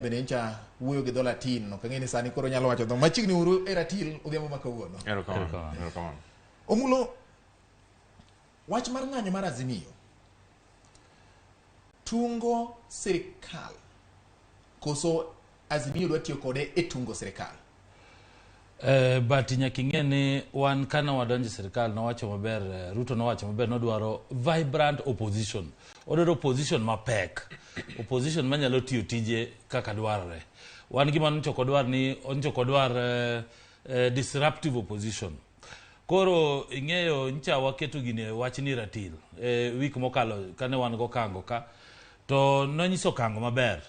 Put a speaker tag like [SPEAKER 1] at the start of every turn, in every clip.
[SPEAKER 1] Benencha wuoyo gi Latin no kangeni sani koro nyalo wacho dhok machigni uru eratil odhiambo makawuono.
[SPEAKER 2] Erokamano.
[SPEAKER 1] Omulo wach mar ng'anyo mar Azimio. Tungo sirkal. Koso Azimio dwa tiyo kode e tungo sirkal.
[SPEAKER 3] But nyaka ing'e ni wan kana wadonjo sirkal nowacho maber, Ruto nowacho maber, nodwaro vibrant opposition. Odwaro opposition mapek. Opposition manyalo tiyo tije kaka dwarore. Wan gima onchokodwar disruptive opposition. Koro ing'eyo ncha waketo gine wach ni ratil. Wik mokalo kane wan go kango ka. To nonyiso kango maber.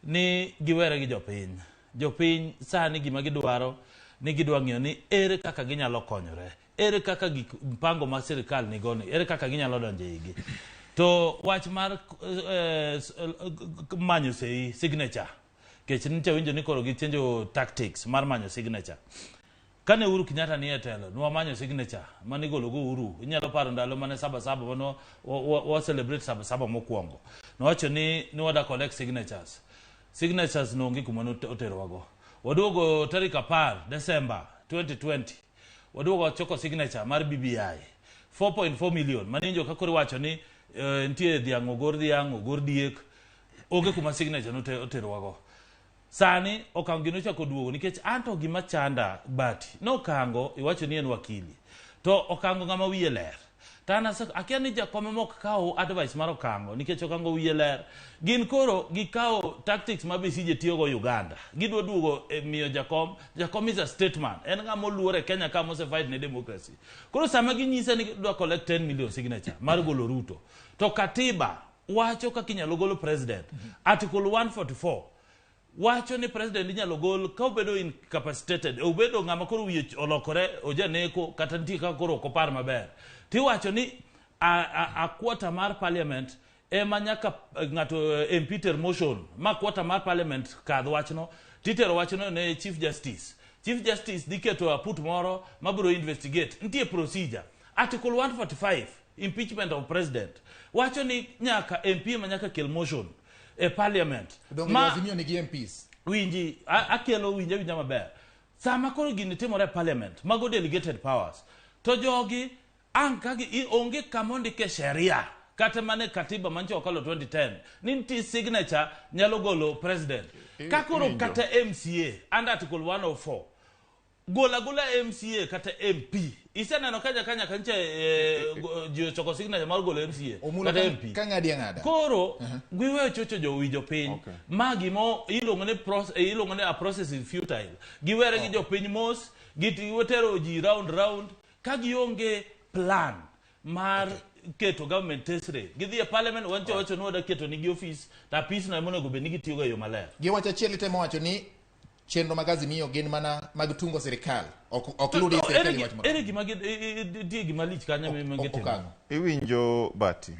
[SPEAKER 3] Ni giwere gi jopiny. Jopiny sani gima gidwaro ni gidwa ng'iyo ni ere kaka ginyalo konyore. Ere kaka mpango ma sirkal nigoni. Ere kaka ginyalo donjo igi. To wach mar manyo sei signature. Kech nicha winjo ni koro gichenjo tactics mar manyo signature. Kane Uhuru Kenyatta ni etelo, nuwa manyo signature, manigolo go Uhuru. Inyalo paro ndalo mane saba mano wa celebrate saba mokwongo. Nowacho ni wada collect signatures. Signatures no ngi kuma otero wago. Waduogo tarik 10 December 2020. Waduogo choko signature mar BBI 4.4 million. Maninjo kakori wacho ni ntie dhiang' ogor diek oge kuma signature otero wago. Sani okango gino chako duogo nikech anto gima chanda bati nokango iwacho ni en wakili to okango ngama wiye ler tana akia ni jakome mok kawo advice mar okango nikech okango wiye ler gin koro gikawo tactics mabisije tiyo go Uganda gidwa duogo miyo jakom is a statesman en ngama oluore Kenya ka mose fight ne democracy koro sama ginyisa ni dwa collect 10 million signature mar golo Ruto to katiba wacho kaka inyalo golo president article 144 wacho ni president inyalo gol ka obedo incapacitated obedo ngama koro wiye olokore ojaneko kata nitie ka koro okopar maber ti wacho ni a quarter mar parliament ema nyaka ngato impeach motion ma quarter mar parliament kadh wachno titero wachno ne chief justice diketo aput moro mabiro investigate nitie procedure article 145 impeachment of president wacho ni nyaka MP ma nyaka kel motion e parliament
[SPEAKER 1] ma Azimio ni MPs
[SPEAKER 3] winji akelo winja maber sama koro gini timore parliament mago delegated powers to jogi ankagi onge kamondi ke sheria kata mane katiba mancho okalo 2010 ninti signature nyalo golo president kakoro kata MCA under article 104 gola MCA kata MP iseneno kanya kanche choko signature mar golo MCA kata MP
[SPEAKER 1] ng'ada
[SPEAKER 3] koro giweyo chocho jowijo piny magi mo ilongo ne a process is futile giwere gi jopiny mos gitero ji round ka gionge plan mar keto government tesre gidhi e parliament wancho wacho no da keto nigi office ta pis na monego be nigi tiyo go yo maler
[SPEAKER 1] giwacho chieli temo wacho ni chenro mag Azimio gin mana mag tungo sirkal ok ludi sirkal wacho
[SPEAKER 3] ere gima lich kanya me ngetimo
[SPEAKER 2] iwinjo bati